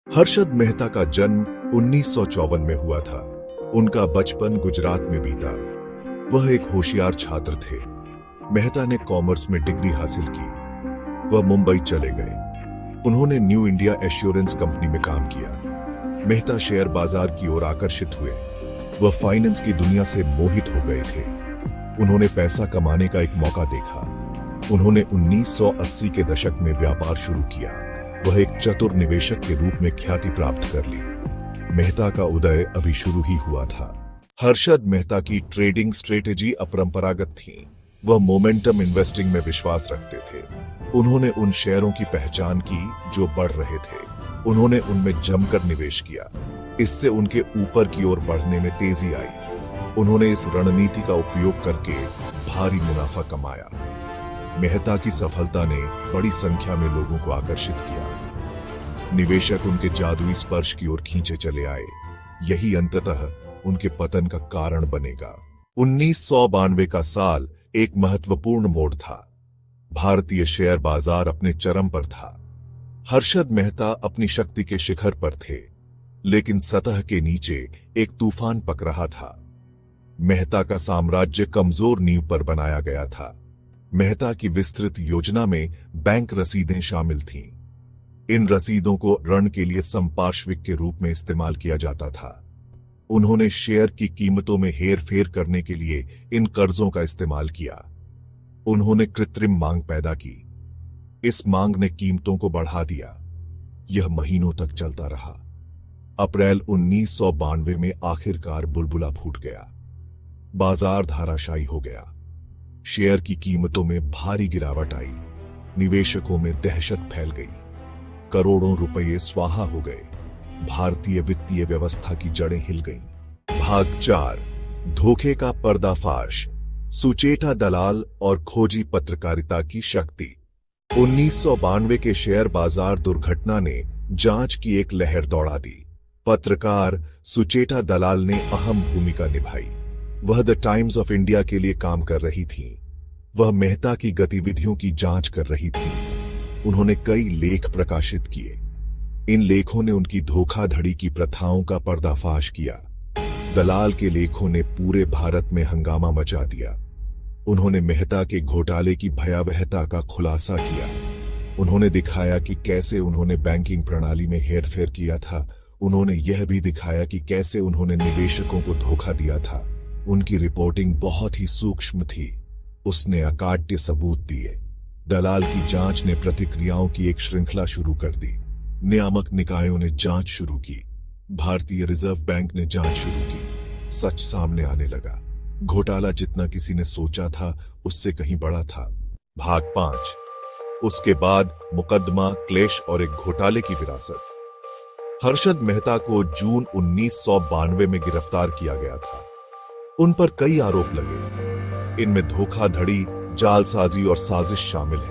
हर्षद मेहता का जन्म 1954 में हुआ था। उनका बचपन गुजरात में बीता। वह एक होशियार छात्र थे। मेहता ने कॉमर्स में डिग्री हासिल की। वह मुंबई चले गए। उन्होंने न्यू इंडिया एश्योरेंस कंपनी में काम किया। मेहता शेयर बाजार की ओर आकर्षित हुए। वह फाइनेंस की दुनिया से मोहित हो गए थे। उन्होंने पैसा कमाने का एक मौका देखा। उन्होंने 1980 के दशक में व्यापार शुरू किया। वह एक चतुर निवेशक के रूप में ख्याति प्राप्त कर ली। मेहता का उदय अभी शुरू ही हुआ था। हर्षद मेहता की ट्रेडिंग स्ट्रेटेजी अपरंपरागत थी। वह मोमेंटम इन्वेस्टिंग में विश्वास रखते थे। उन्होंने उन शेयरों की पहचान की जो बढ़ रहे थे। उन्होंने उनमें जमकर निवेश किया। इससे उनके ऊपर की ओर बढ़ने में तेजी आई। उन्होंने इस रणनीति का उपयोग करके भारी मुनाफा कमाया। मेहता की सफलता ने बड़ी संख्या में लोगों को आकर्षित किया। निवेशक उनके जादुई स्पर्श की ओर खींचे चले आए। यही अंततः उनके पतन का कारण बनेगा। 1992 का साल एक महत्वपूर्ण मोड़ था। भारतीय शेयर बाजार अपने चरम पर था। हर्षद मेहता अपनी शक्ति के शिखर पर थे, लेकिन सतह के नीचे एक तूफान पक रहा था। मेहता का साम्राज्य कमजोर नींव पर बनाया गया था। मेहता की विस्तृत योजना में बैंक रसीदें शामिल थीं। इन रसीदों को ऋण के लिए संपार्श्विक के रूप में इस्तेमाल किया जाता था। उन्होंने शेयर की कीमतों में हेरफेर करने के लिए इन कर्जों का इस्तेमाल किया। उन्होंने कृत्रिम मांग पैदा की। इस मांग ने कीमतों को बढ़ा दिया। यह महीनों तक चलता रहा। अप्रैल 1992 में आखिरकार बुलबुला फूट गया। बाजार धाराशायी हो गया। शेयर की कीमतों में भारी गिरावट आई। निवेशकों में दहशत फैल गई। करोड़ों रुपए स्वाहा हो गए। भारतीय वित्तीय व्यवस्था की जड़ें हिल गईं। भाग 4, धोखे का पर्दाफाश, सुचेता दलाल और खोजी पत्रकारिता की शक्ति। 1992 के शेयर बाजार दुर्घटना ने जांच की एक लहर दौड़ा दी। पत्रकार सुचेता दलाल ने अहम भूमिका निभाई। वह द टाइम्स ऑफ इंडिया के लिए काम कर रही थी। वह मेहता की गतिविधियों की जांच कर रही थी। उन्होंने कई लेख प्रकाशित किए। इन लेखों ने उनकी धोखाधड़ी की प्रथाओं का पर्दाफाश किया। दलाल के लेखों ने पूरे भारत में हंगामा मचा दिया। उन्होंने मेहता के घोटाले की भयावहता का खुलासा किया। उन्होंने दिखाया कि कैसे उन्होंने बैंकिंग प्रणाली में हेरफेर किया था। उन्होंने यह भी दिखाया कि कैसे उन्होंने निवेशकों को धोखा दिया था। उनकी रिपोर्टिंग बहुत ही सूक्ष्म थी। उसने अकाट्य सबूत दिए। दलाल की जांच ने प्रतिक्रियाओं की एक श्रृंखला शुरू कर दी। नियामक निकायों ने जांच शुरू की। भारतीय रिजर्व बैंक ने जांच शुरू की। सच सामने आने लगा। घोटाला जितना किसी ने सोचा था उससे कहीं बड़ा था। भाग 5, उसके बाद मुकदमा, क्लेश और एक घोटाले की विरासत। हर्षद मेहता को जून 1992 में गिरफ्तार किया गया था। उन पर कई आरोप लगे। इनमें धोखाधड़ी, जालसाजी और साजिश शामिल है।